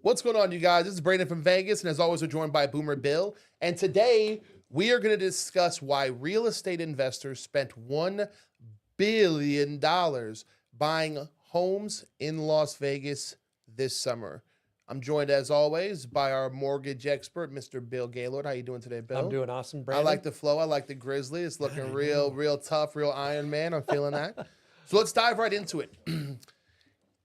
What's going on, you guys? This is Brandon from Vegas, and as always, we're joined by Boomer Bill. And today, we are going to discuss why real estate investors spent $1 billion buying homes in Las Vegas this summer. I'm joined, as always, by our mortgage expert, Mr. Bill Gaylord. How you doing today, Bill? I'm doing awesome, I Brandon. like the flow. I like the Grizzly. It's looking real tough, real Iron Man. I'm feeling that. So let's dive right into it.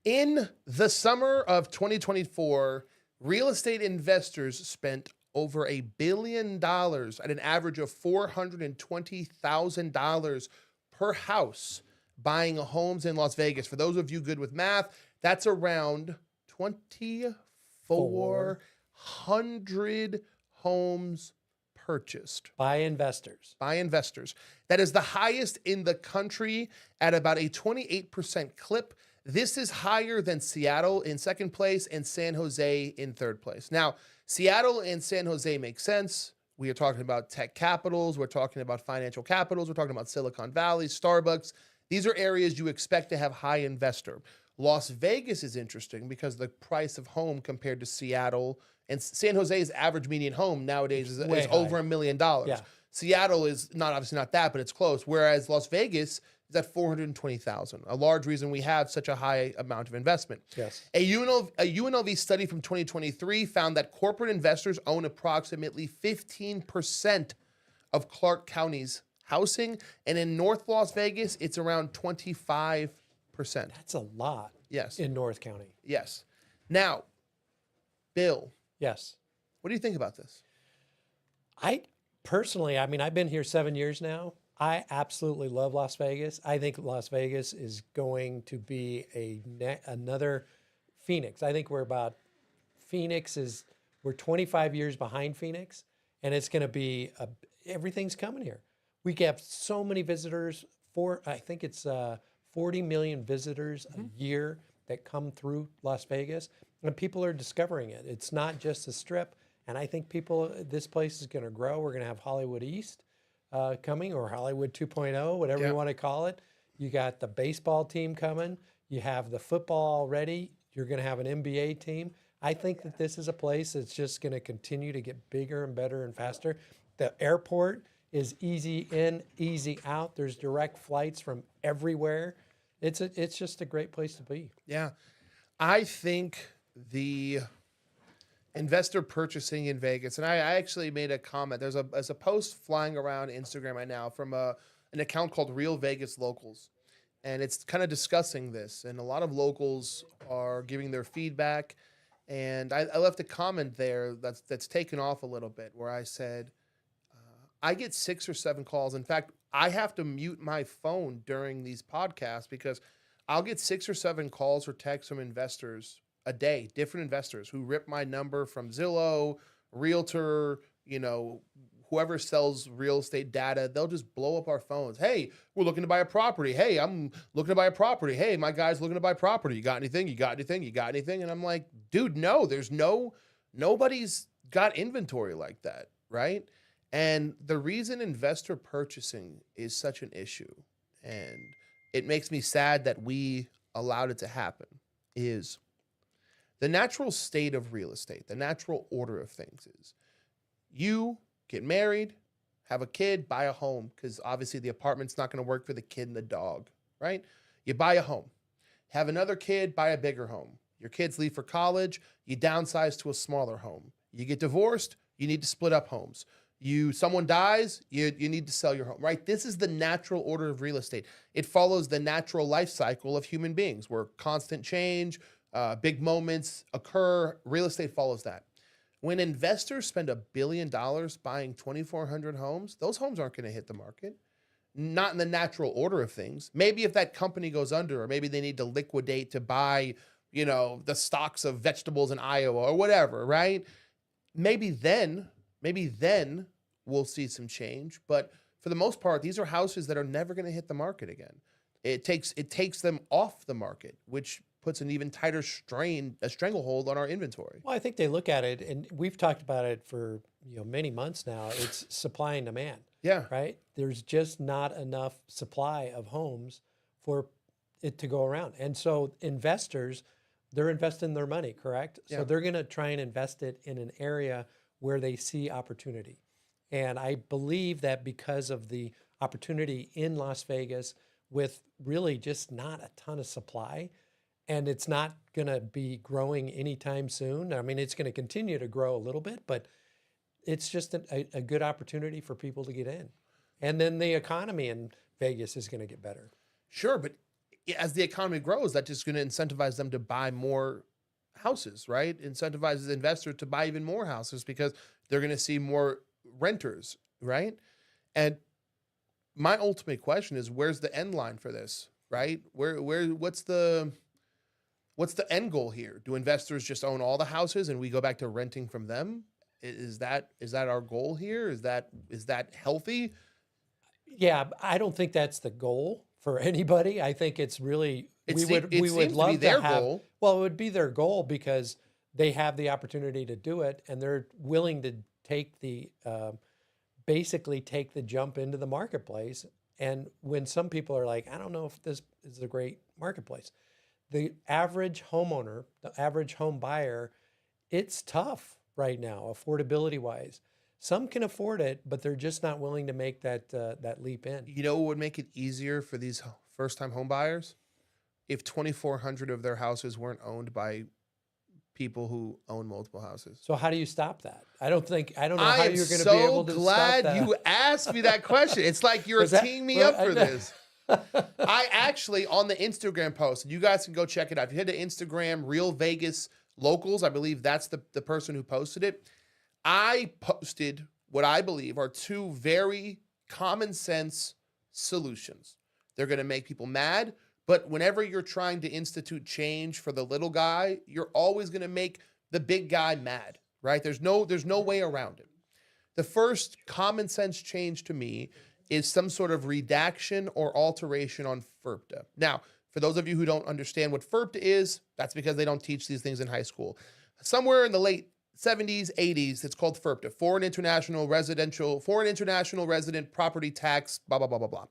In the summer of 2024, real estate investors spent over $1 billion at an average of $420,000 per house buying homes in Las Vegas. For those of you good with math, that's around 2,400 homes purchased by investors. That is the highest in the country at about a 28% clip. This is higher than Seattle in second place and San Jose in third place. Now, Seattle and San Jose make sense. We are talking about tech capitals. We're talking about financial capitals. We're talking about Silicon Valley, Starbucks. These are areas you expect to have high investor. Las Vegas is interesting because the price of home compared to Seattle and San Jose's average median home nowadays is over $1 million. Yeah. Seattle is obviously not that, but it's close. Whereas Las Vegas is at $420,000. A large reason we have such a high amount of investment. Yes. A UNLV study from 2023 found that corporate investors own approximately 15% of Clark County's housing, and in North Las Vegas, it's around 25%. That's a lot. Yes. In North County. Yes. Now, Bill. Yes. What do you think about this? I personally, I've been here 7 years now. I absolutely love Las Vegas. I think Las Vegas is going to be another Phoenix. I think we're 25 years behind Phoenix, and it's going to be, everything's coming here. We get so many visitors, I think it's 40 million visitors a year that come through Las Vegas, and people are discovering it. It's not just a strip, and I think this place is going to grow. We're going to have Hollywood East coming, or Hollywood 2.0, whatever you want to call it. You got the baseball team coming. You have the football already. You're going to have an NBA team. I think that this is a place that's just going to continue to get bigger and better and faster. The airport is easy in, easy out. There's direct flights from everywhere. It's just a great place to be. Yeah. I think the investor purchasing in Vegas, and I actually made a comment. There's a post flying around Instagram right now from an account called Real Vegas Locals, and it's kind of discussing this. And a lot of locals are giving their feedback, and I left a comment there that's taken off a little bit where I said, I get 6 or 7 calls. In fact, I have to mute my phone during these podcasts because I'll get 6 or 7 calls or texts from investors a day, different investors who rip my number from Zillow, Realtor, whoever sells real estate data. They'll just blow up our phones. Hey, we're looking to buy a property. Hey, I'm looking to buy a property. Hey, my guy's looking to buy property. You got anything? You got anything? You got anything? And I'm like, dude, no, nobody's got inventory like that, right? And the reason investor purchasing is such an issue, and it makes me sad that we allowed it to happen, is the natural state of real estate, the natural order of things is you get married, have a kid, buy a home, because obviously the apartment's not going to work for the kid and the dog, right? You buy a home, have another kid, buy a bigger home. Your kids leave for college, you downsize to a smaller home. You get divorced, you need to split up homes. Someone dies, you need to sell your home, right? This is the natural order of real estate. It follows the natural life cycle of human beings where constant change, big moments occur. Real estate follows that. When investors spend $1 billion buying 2,400 homes, those homes aren't going to hit the market. Not in the natural order of things. Maybe if that company goes under, or maybe they need to liquidate to buy, the stocks of vegetables in Iowa or whatever, right? Maybe then we'll see some change. But for the most part, these are houses that are never going to hit the market again. It takes them off the market, which puts an even tighter stranglehold on our inventory. Well, I think they look at it, and we've talked about it for many months now. It's supply and demand. Yeah. Right? There's just not enough supply of homes for it to go around. And so investors they're investing their money, correct? Yeah. So they're going to try and invest it in an area where they see opportunity. And I believe that because of the opportunity in Las Vegas with really just not a ton of supply, and it's not going to be growing anytime soon. I mean, it's going to continue to grow a little bit, but it's just a good opportunity for people to get in. And then the economy in Vegas is going to get better. Sure, but as the economy grows, that's just going to incentivize them to buy more houses, right? Incentivizes investors to buy even more houses because they're going to see more renters, right? And my ultimate question is, where's the end line for this, right? What's the end goal here? Do investors just own all the houses and we go back to renting from them? Is that our goal here? Is that healthy? Yeah, I don't think that's the goal for anybody. I think it's really we would love to their have. goal. Well, it would be their goal because they have the opportunity to do it, and they're willing to take the basically take the jump into the marketplace. And when some people are like, I don't know if this is a great marketplace, the average homeowner, the average home buyer, it's tough right now, affordability wise. Some can afford it, but they're just not willing to make that leap in. You know what would make it easier for these first-time home buyers? If 2,400 of their houses weren't owned by people who own multiple houses. So how do you stop that? I don't know I how am you're going to be able to so stop glad that. you asked me that question. It's like you're teeing me up for this. I actually, on the Instagram post, and you guys can go check it out. If you head to Instagram, Real Vegas Locals, I believe that's the person who posted it. I posted what I believe are two very common sense solutions. They're going to make people mad, but whenever you're trying to institute change for the little guy, you're always going to make the big guy mad, right? There's no way around it. The first common sense change to me is some sort of redaction or alteration on FIRPTA. Now, for those of you who don't understand what FIRPTA is, that's because they don't teach these things in high school. Somewhere in the late 70s, 80s, it's called FIRPTA, Foreign International Resident Property Tax, blah, blah, blah, blah, blah.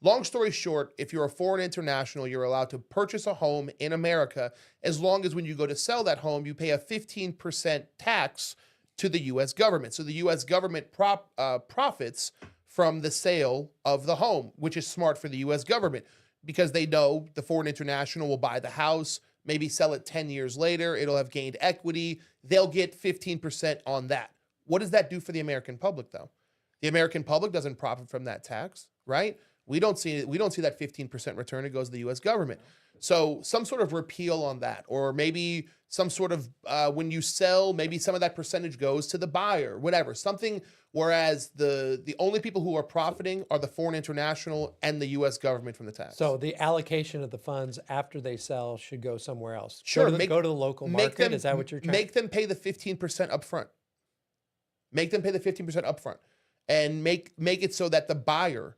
Long story short, if you're a foreign international, you're allowed to purchase a home in America as long as when you go to sell that home, you pay a 15% tax to the U.S. government. So the U.S. government profits from the sale of the home, which is smart for the U.S. government because they know the foreign international will buy the house, maybe sell it 10 years later. It'll have gained equity. They'll get 15% on that. What does that do for the American public, though? The American public doesn't profit from that tax, right? We don't see that 15% return. It goes to the U.S. government. So some sort of repeal on that, or maybe some sort of when you sell, maybe some of that percentage goes to the buyer, whatever, something. Whereas the only people who are profiting are the foreign international and the U.S. government from the tax. So the allocation of the funds after they sell should go somewhere else. Sure, go to the local market. Is that what you're trying? Make them pay the 15% upfront. Make them pay the 15% upfront, and make it so that the buyer,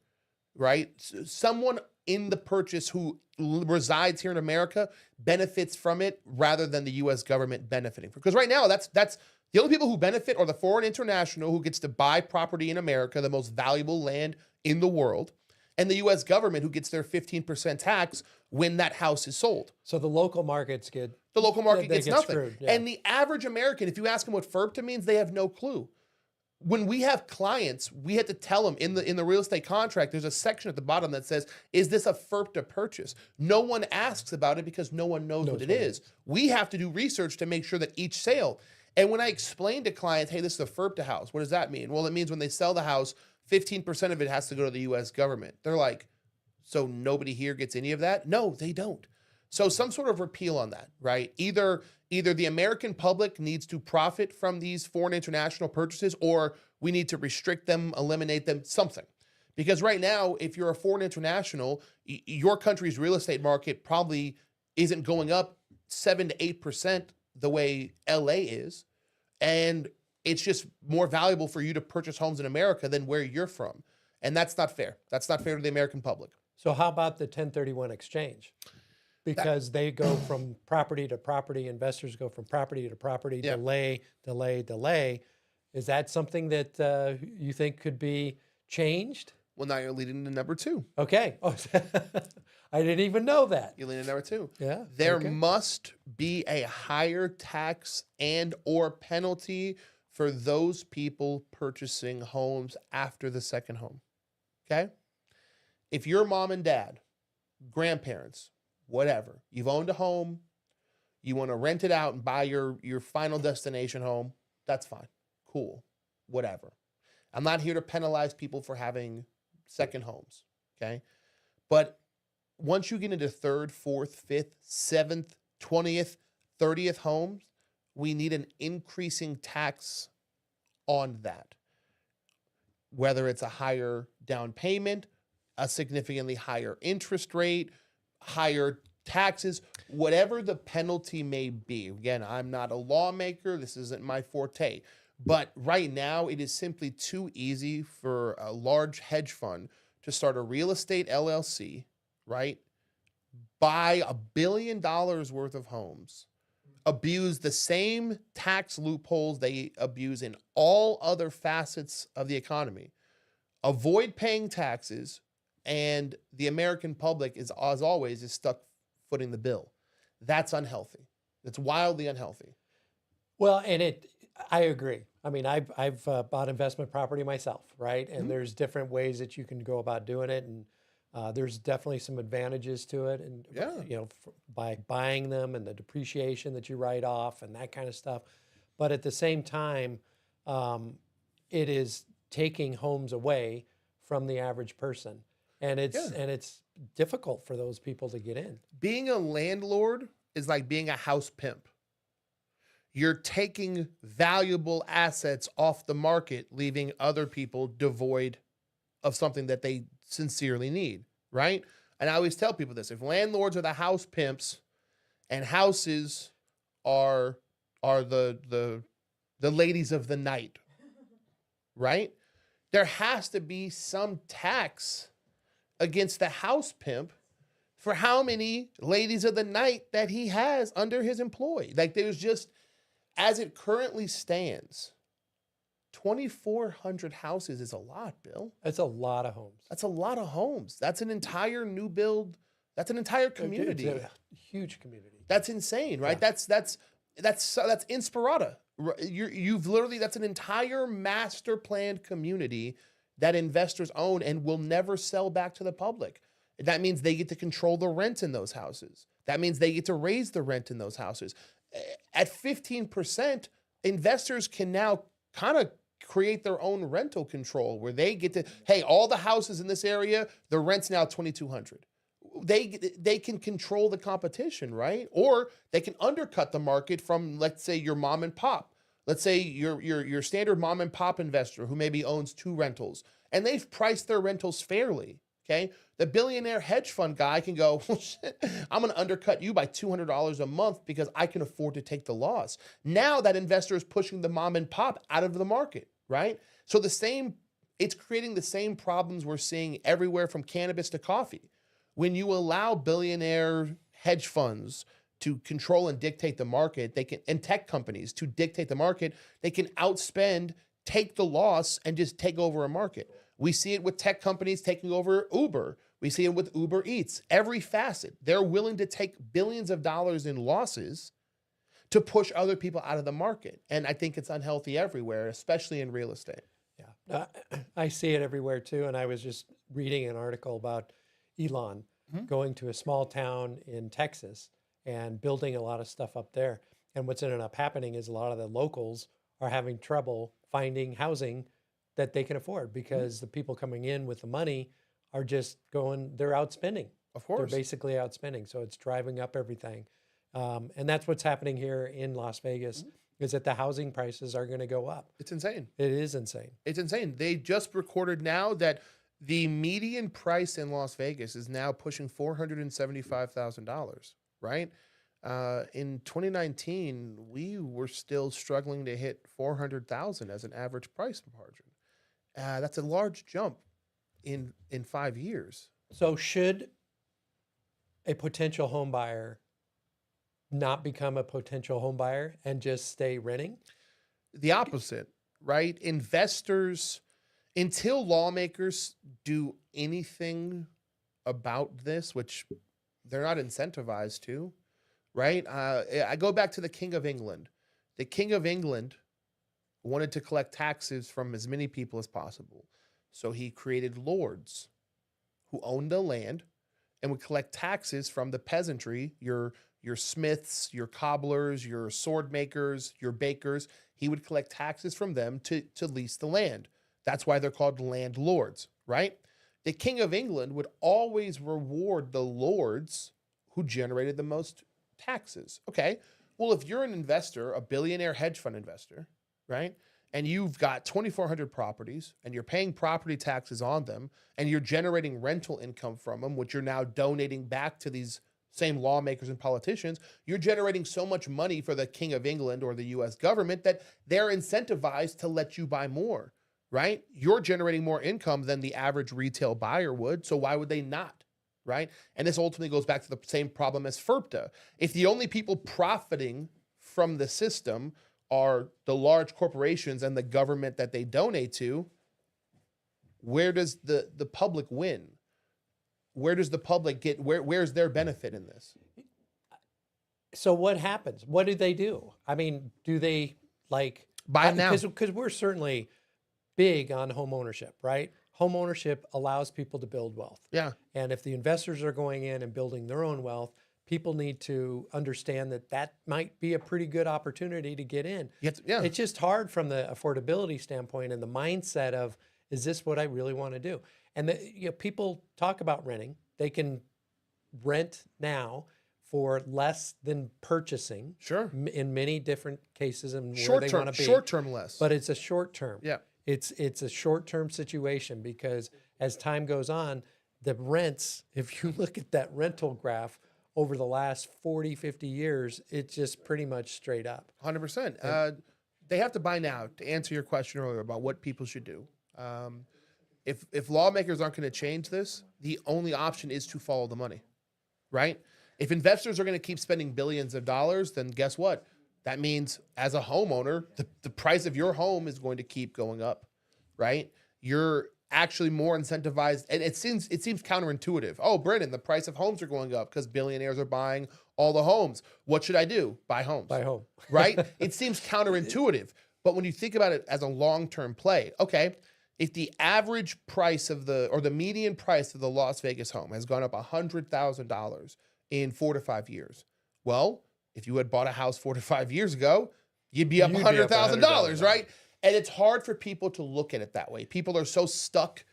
right, someone in the purchase who resides here in America benefits from it rather than the U.S. government benefiting from. Because right now, that's the only people who benefit are the foreign international who gets to buy property in America, the most valuable land in the world, and the U.S. government who gets their 15% tax when that house is sold. So the local markets get gets nothing. Screwed, yeah. And the average American, if you ask them what FIRPTA means, they have no clue. When we have clients, we had to tell them in the real estate contract, there's a section at the bottom that says, is this a FIRPTA purchase? No one asks about it because no one knows what it is. We have to do research to make sure that each sale. And when I explain to clients, hey, this is a FIRPTA house, what does that mean? Well, it means when they sell the house, 15% of it has to go to the U.S. government. They're like, so nobody here gets any of that? No, they don't. So some sort of repeal on that, right? Either the American public needs to profit from these foreign international purchases, or we need to restrict them, eliminate them, something. Because right now, if you're a foreign international, your country's real estate market probably isn't going up 7 to 8% the way LA is. And it's just more valuable for you to purchase homes in America than where you're from. And that's not fair. That's not fair to the American public. So how about the 1031 exchange? Because they go from property to property, investors go from property to property, delay. Is that something that you think could be changed? Well, now you're leading to number two. Okay. Oh, I didn't even know that. You're leading to number two. Yeah. There okay. must be a higher tax and or penalty for those people purchasing homes after the second home. Okay? If your mom and dad, grandparents, whatever, you've owned a home, you want to rent it out and buy your final destination home, that's fine. Cool. Whatever. I'm not here to penalize people for having second homes. Okay? But once you get into third, fourth, fifth, seventh, 20th, 30th homes, we need an increasing tax on that. Whether it's a higher down payment, a significantly higher interest rate, higher taxes, whatever the penalty may be. Again, I'm not a lawmaker. This isn't my forte. But right now, it is simply too easy for a large hedge fund to start a real estate LLC, right? Buy $1 billion worth of homes, abuse the same tax loopholes they abuse in all other facets of the economy, avoid paying taxes, and the American public is, as always, is stuck footing the bill. That's unhealthy. It's wildly unhealthy. Well, and I agree. I mean, I've bought investment property myself, right? And there's different ways that you can go about doing it, and there's definitely some advantages to it, and by buying them and the depreciation that you write off and that kind of stuff. But at the same time, it is taking homes away from the average person, and it's difficult for those people to get in. Being a landlord is like being a house pimp. You're taking valuable assets off the market, leaving other people devoid of something that they sincerely need, right? And I always tell people this: if landlords are the house pimps and houses are the ladies of the night, right? There has to be some tax against the house pimp for how many ladies of the night that he has under his employ. Like, there's just, as it currently stands, 2,400 houses is a lot, Bill. That's a lot of homes. That's a lot of homes. That's an entire new build. That's an entire community. It's a huge community. That's insane, right? Yeah. That's Inspirata. You've literally, that's an entire master planned community that investors own and will never sell back to the public. That means they get to control the rent in those houses. That means they get to raise the rent in those houses. At 15%, investors can now kind of create their own rental control where they get to, hey, all the houses in this area, the rent's now $2,200. They can control the competition, right? Or they can undercut the market from, let's say, your mom and pop. Let's say your standard mom and pop investor who maybe owns 2 rentals, and they've priced their rentals fairly, okay? The billionaire hedge fund guy can go, well, shit, I'm going to undercut you by $200 a month because I can afford to take the loss. Now that investor is pushing the mom and pop out of the market, right? So it's creating the same problems we're seeing everywhere from cannabis to coffee. When you allow billionaire hedge funds to control and dictate the market, and tech companies to dictate the market, they can outspend, take the loss, and just take over a market. We see it with tech companies taking over Uber. We see it with Uber Eats. Every facet, they're willing to take billions of dollars in losses to push other people out of the market. And I think it's unhealthy everywhere, especially in real estate. Yeah, I see it everywhere too. And I was just reading an article about Elon going to a small town in Texas and building a lot of stuff up there. And what's ended up happening is a lot of the locals are having trouble finding housing that they can afford because the people coming in with the money are just they're outspending. Of course. They're basically outspending. So it's driving up everything. And that's what's happening here in Las Vegas, is that the housing prices are going to go up. It's insane. It is insane. It's insane. They just recorded now that the median price in Las Vegas is now pushing $475,000, right? In 2019, we were still struggling to hit $400,000 as an average price margin. That's a large jump in 5 years. So should a potential home buyer not become a potential home buyer and just stay renting? The opposite, right? Investors until lawmakers do anything about this, which they're not incentivized to, right? I go back to the King of England. The King of England wanted to collect taxes from as many people as possible. So he created lords who owned the land and would collect taxes from the peasantry, your smiths, your cobblers, your sword makers, your bakers. He would collect taxes from them to lease the land. That's why they're called landlords, right? The King of England would always reward the lords who generated the most taxes. Okay, well, if you're an investor, a billionaire hedge fund investor, right? And you've got 2,400 properties and you're paying property taxes on them and you're generating rental income from them, which you're now donating back to these same lawmakers and politicians, you're generating so much money for the King of England or the US government that they're incentivized to let you buy more, right? You're generating more income than the average retail buyer would. So why would they not? Right? And this ultimately goes back to the same problem as FERPTA. If the only people profiting from the system are the large corporations and the government that they donate to, where does the public win? Where does the public get, where's their benefit in this? So what happens? What do they do? I mean, do they like Buy it now. Because we're certainly big on home ownership, right? Home ownership allows people to build wealth. Yeah. And if the investors are going in and building their own wealth, people need to understand that that might be a pretty good opportunity to get in. Yeah. It's just hard from the affordability standpoint and the mindset of, is this what I really want to do? And people talk about renting. They can rent now for less than purchasing. Sure. In many different cases and where they want to be. Short-term less. But it's a short term. Yeah. It's a short-term situation because as time goes on, the rents, if you look at that rental graph over the last 40, 50 years, it's just pretty much straight up. 100%. They have to buy now, to answer your question earlier about what people should do. If lawmakers aren't going to change this, the only option is to follow the money, right? If investors are going to keep spending billions of dollars, then guess what? That means as a homeowner, the price of your home is going to keep going up, right? You're actually more incentivized. And it seems counterintuitive. Oh, Brennan, the price of homes are going up because billionaires are buying all the homes. What should I do? Buy homes. Buy home. Right? It seems counterintuitive. But when you think about it as a long-term play, okay, if the average price of the median price of the Las Vegas home has gone up $100,000 in 4 to 5 years, well, if you had bought a house 4 to 5 years ago, you'd be up $100,000, right? And it's hard for people to look at it that way. People are so stuck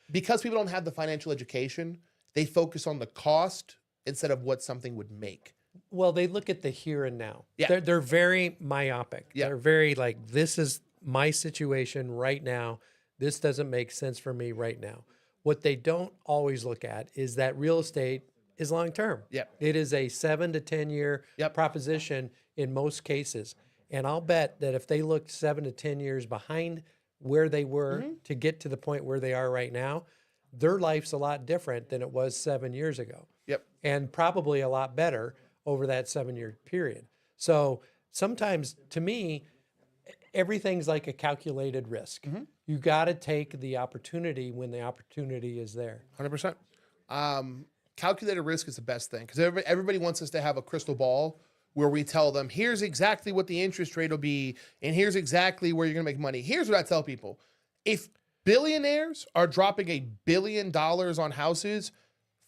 because people don't have the financial education. They focus on the cost instead of what something would make. Well, they look at the here and now. Yeah. They're very myopic. Yeah. They're very like, this is my situation right now. This doesn't make sense for me right now. What they don't always look at is that real estate is long term. Yep. It is a 7 to 10 year proposition in most cases. And I'll bet that if they looked 7 to 10 years behind where they were to get to the point where they are right now, their life's a lot different than it was 7 years ago. Yep. And probably a lot better over that 7-year period. So sometimes, to me, everything's like a calculated risk. You got to take the opportunity when the opportunity is there. 100%. Calculated risk is the best thing because everybody wants us to have a crystal ball where we tell them, here's exactly what the interest rate will be, and here's exactly where you're going to make money. Here's what I tell people. If billionaires are dropping $1 billion on houses,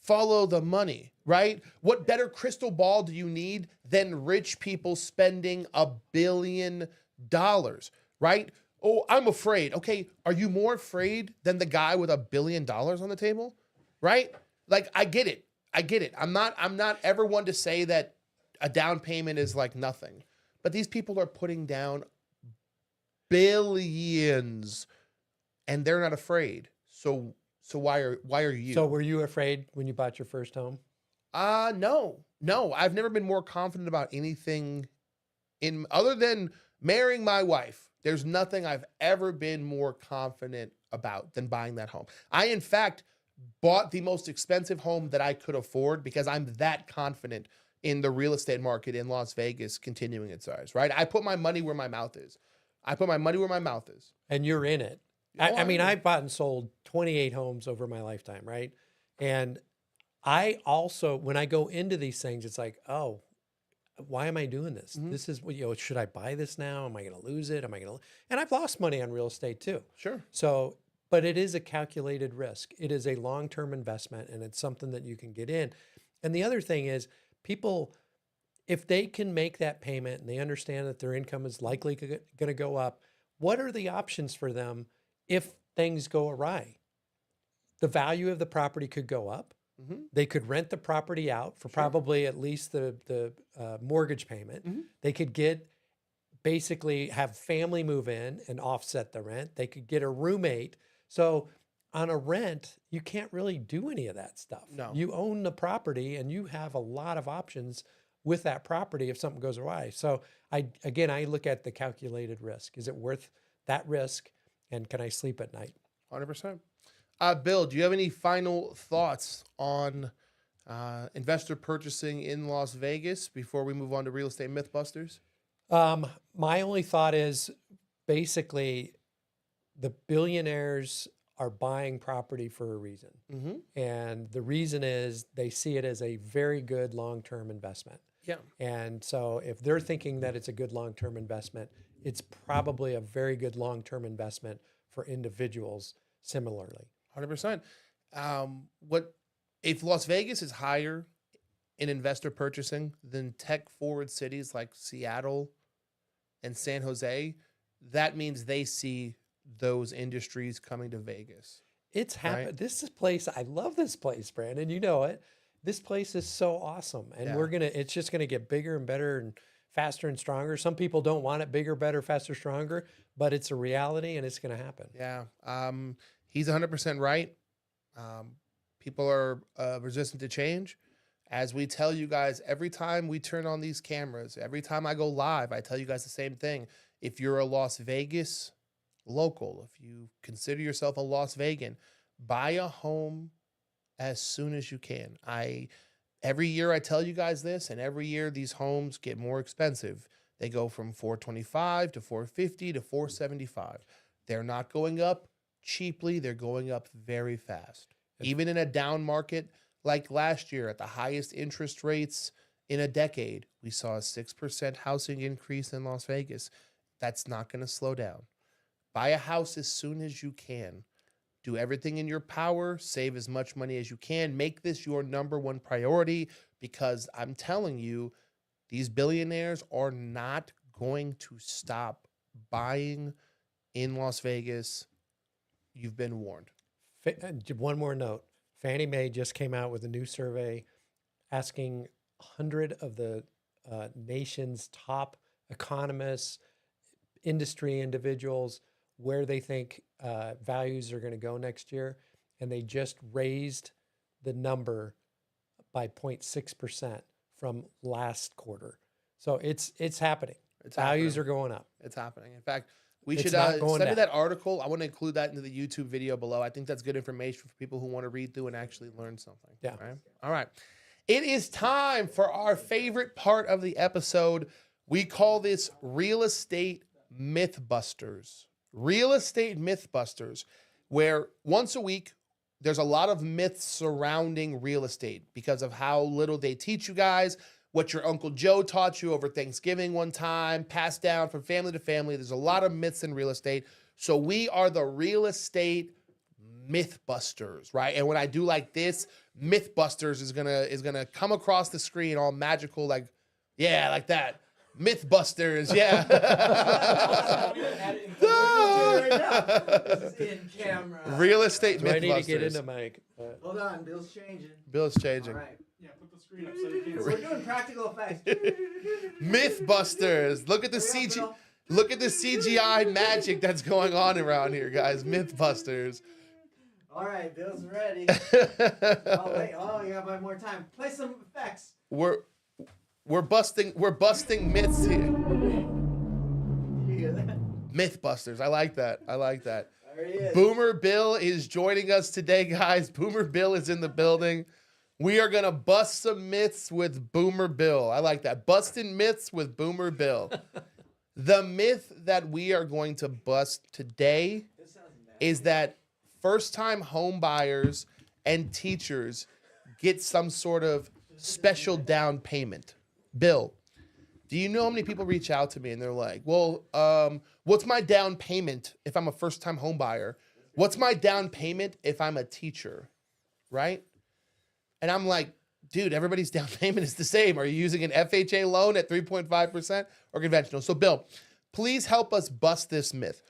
follow the money, right? What better crystal ball do you need than rich people spending $1 billion, right? Oh, I'm afraid. Okay, are you more afraid than the guy with $1 billion on the table, right? Like, I get it. I'm not ever one to say that a down payment is like nothing, but these people are putting down billions and they're not afraid. So why are you? So were you afraid when you bought your first home? No, I've never been more confident about anything other than marrying my wife. There's nothing I've ever been more confident about than buying that home. I, in fact, bought the most expensive home that I could afford because I'm that confident in the real estate market in Las Vegas continuing its rise, right? I put my money where my mouth is. And you're in it. I mean, I bought and sold 28 homes over my lifetime, right? And I also, when I go into these things, it's like, oh, why am I doing this? Mhm. This is, should I buy this now? Am I going to lose it? Am I going to, and I've lost money on real estate too. Sure. So, but it is a calculated risk. It is a long-term investment and it's something that you can get in. And the other thing is people, if they can make that payment and they understand that their income is likely going to go up, what are the options for them if things go awry? The value of the property could go up. Mhm. They could rent the property out for probably at least the mortgage payment. Mhm. They could basically have family move in and offset the rent. They could get a roommate. So on a rent, you can't really do any of that stuff. No. You own the property and you have a lot of options with that property if something goes awry. So I look at the calculated risk. Is it worth that risk? And can I sleep at night? 100%. Bill, do you have any final thoughts on investor purchasing in Las Vegas before we move on to real estate Mythbusters? My only thought is basically the billionaires are buying property for a reason. Mm-hmm. And the reason is they see it as a very good long-term investment. Yeah. And so if they're thinking that it's a good long-term investment, it's probably a very good long-term investment for individuals similarly. 100%. What if Las Vegas is higher in investor purchasing than tech forward cities like Seattle and San Jose? That means they see those industries coming to Vegas. It's happened. Right. This is place. I love this place, Brandon. You know it. This place is so awesome. And Yeah. it's just going to get bigger and better and faster and stronger. Some people don't want it bigger, better, faster, stronger, but it's a reality and it's going to happen. Yeah. He's 100% right. People are resistant to change. As we tell you guys, every time we turn on these cameras, every time I go live, I tell you guys the same thing. If you're a Las Vegas local, if you consider yourself a Las Vegan, buy a home as soon as you can. Every year I tell you guys this, and every year these homes get more expensive. They go from $425 to $450 to $475. They're not going up cheaply, they're going up very fast. Even in a down market like last year at the highest interest rates in a decade, we saw a 6% housing increase in Las Vegas. That's not going to slow down. Buy a house as soon as you can. Do everything in your power, save as much money as you can. Make this your number one priority because I'm telling you, these billionaires are not going to stop buying in Las Vegas. You've been warned. One more note. Fannie Mae just came out with a new survey asking 100 of the nation's top economists, industry individuals, where they think values are going to go next year. And they just raised the number by 0.6% from last quarter. So it's happening. Values are going up. It's happening. In fact, we It's should not going send me down. that article. I want to include that into the YouTube video below. I think that's good information for people who want to read through and actually learn something. Yeah. Right? All right. It is time for our favorite part of the episode. We call this Real Estate Mythbusters. Real Estate Mythbusters, where once a week, there's a lot of myths surrounding real estate because of how little they teach you guys, what your Uncle Joe taught you over Thanksgiving one time, passed down from family to family. There's a lot of myths in real estate. So we are the Real Estate Mythbusters, right? And when I do like this, Mythbusters is gonna come across the screen all magical, like, yeah, like that. Mythbusters, yeah. This is in camera. Real Estate Do I need to get Mythbusters. into my... Hold on, Bill's changing. Bill's changing. All right. Yeah, put the screen up so you can't So we're doing practical effects. Mythbusters. Look at the Hurry up, CG. Bill. Look at the CGI magic that's going on around here, guys. Mythbusters. All right, Bill's ready. Oh wait, you gotta buy more time. Play some effects. We're busting myths here. You hear that? Mythbusters. I like that. There he is. Boomer Bill is joining us today, guys. Boomer Bill is in the building. We are gonna bust some myths with Boomer Bill. I like that. Busting myths with Boomer Bill. The myth that we are going to bust today This sounds is that first-time home buyers and teachers get some sort of special down payment. Bill, do you know how many people reach out to me and they're like, well, what's my down payment if I'm a first-time home buyer? What's my down payment if I'm a teacher, right? And I'm like, dude, everybody's down payment is the same. Are you using an FHA loan at 3.5% or conventional? So, Bill, please help us bust this myth.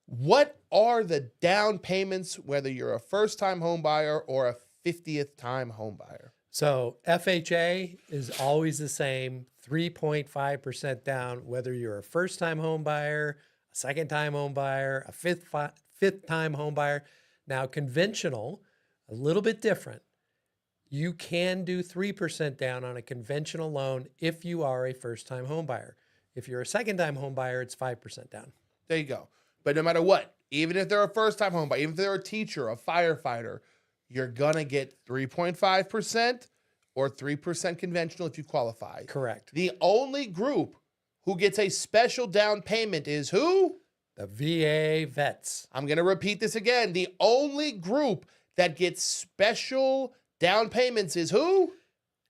What are the down payments, whether you're a first-time home buyer or a 50th time home buyer? So FHA is always the same, 3.5% down, whether you're a first-time home buyer, a second-time home buyer, a fifth-time home buyer. Now, conventional, a little bit different. You can do 3% down on a conventional loan if you are a first-time home buyer. If you're a second-time home buyer, it's 5% down. There you go. But no matter what, even if they're a first-time home buyer, even if they're a teacher, a firefighter, you're going to get 3.5% or 3% conventional if you qualify. Correct. The only group who gets a special down payment is who? The VA vets. I'm going to repeat this again. The only group that gets special down payments is who?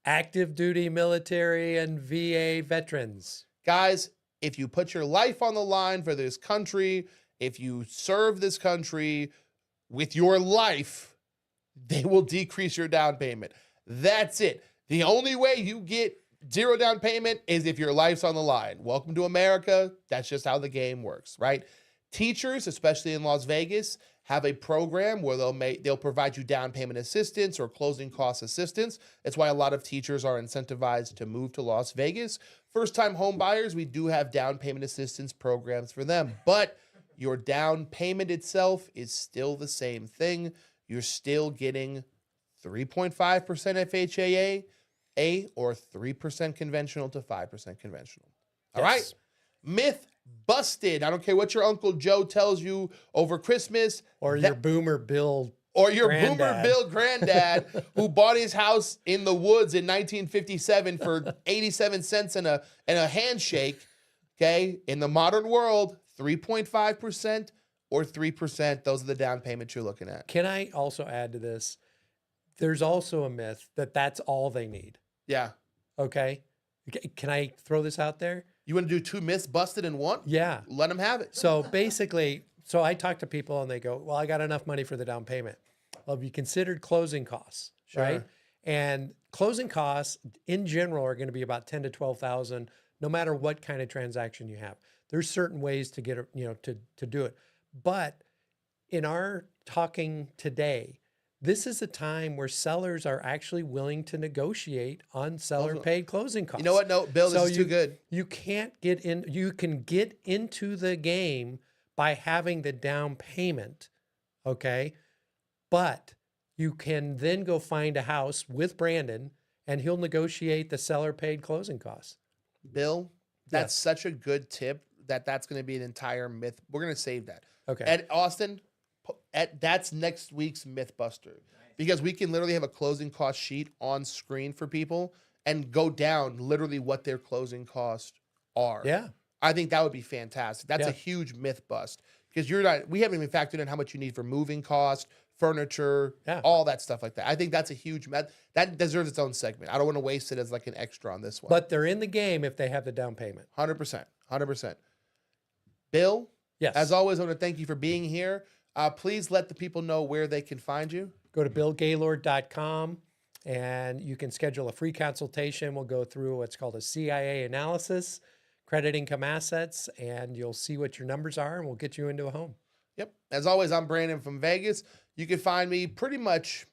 Active duty military and VA veterans. Guys, if you put your life on the line for this country, if you serve this country with your life, they will decrease your down payment. That's it. The only way you get zero down payment is if your life's on the line. Welcome to America. That's just how the game works, right? Teachers, especially in Las Vegas, have a program where they'll provide you down payment assistance or closing cost assistance. That's why a lot of teachers are incentivized to move to Las Vegas. First-time home buyers, we do have down payment assistance programs for them, but your down payment itself is still the same thing. You're still getting 3.5% FHA or 3% conventional to 5% conventional. All right? Myth busted. I don't care what your Uncle Joe tells you over Christmas. Or your boomer Bill Or your granddad. boomer Bill granddad who bought his house in the woods in 1957 for 87 cents and a handshake. Okay? In the modern world, 3.5% or 3%. Those are the down payments you're looking at. Can I also add to this? There's also a myth that that's all they need. Yeah. Okay. Can I throw this out there? You want to do two myths busted in one? Yeah. Let them have it. So basically, so I talk to people and they go, well, I got enough money for the down payment. Well, have you considered closing costs? Sure. Right. And closing costs in general are going to be about 10 to 12,000, no matter what kind of transaction you have. There's certain ways to get it, to do it. But in our talking today, this is a time where sellers are actually willing to negotiate on seller-paid closing costs. You know what? No, Bill, this is too good. You can't get in. You can get into the game by having the down payment, okay? But you can then go find a house with Brandon, and he'll negotiate the seller-paid closing costs. Bill, that's such a good tip that's going to be an entire myth. We're going to save that. Okay. At Austin, that's next week's Mythbuster, because we can literally have a closing cost sheet on screen for people and go down literally what their closing costs are. Yeah. I think that would be fantastic. That's a huge myth bust, because we haven't even factored in how much you need for moving costs, furniture, all that stuff like that. I think that's a huge that deserves its own segment. I don't want to waste it as like an extra on this one. But they're in the game if they have the down payment. 100%. Bill, Yes. as always, I want to thank you for being here. Please let the people know where they can find you. Go to billgaylord.com and you can schedule a free consultation. We'll go through what's called a CIA analysis, credit income assets, and you'll see what your numbers are, and we'll get you into a home. Yep. As always, I'm Brandon from Vegas. You can find me pretty much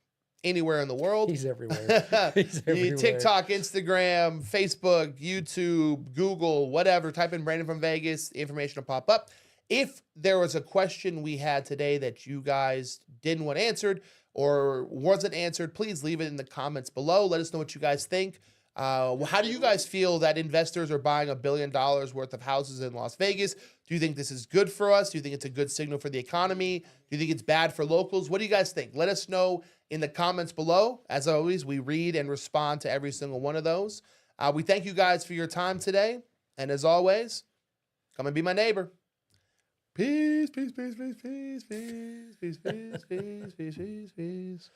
anywhere in the world. He's everywhere. He's everywhere. TikTok, Instagram, Facebook, YouTube, Google, whatever. Type in Brandon from Vegas. The information will pop up. If there was a question we had today that you guys didn't want answered or wasn't answered, please leave it in the comments below. Let us know what you guys think. How do you guys feel that investors are buying $1 billion worth of houses in Las Vegas? Do you think this is good for us? Do you think it's a good signal for the economy? Do you think it's bad for locals? What do you guys think? Let us know in the comments below. As always, we read and respond to every single one of those. We thank you guys for your time today. And as always, come and be my neighbor. Peace, peace, peace, peace, peace, peace, peace, peace, peace, peace, peace, peace.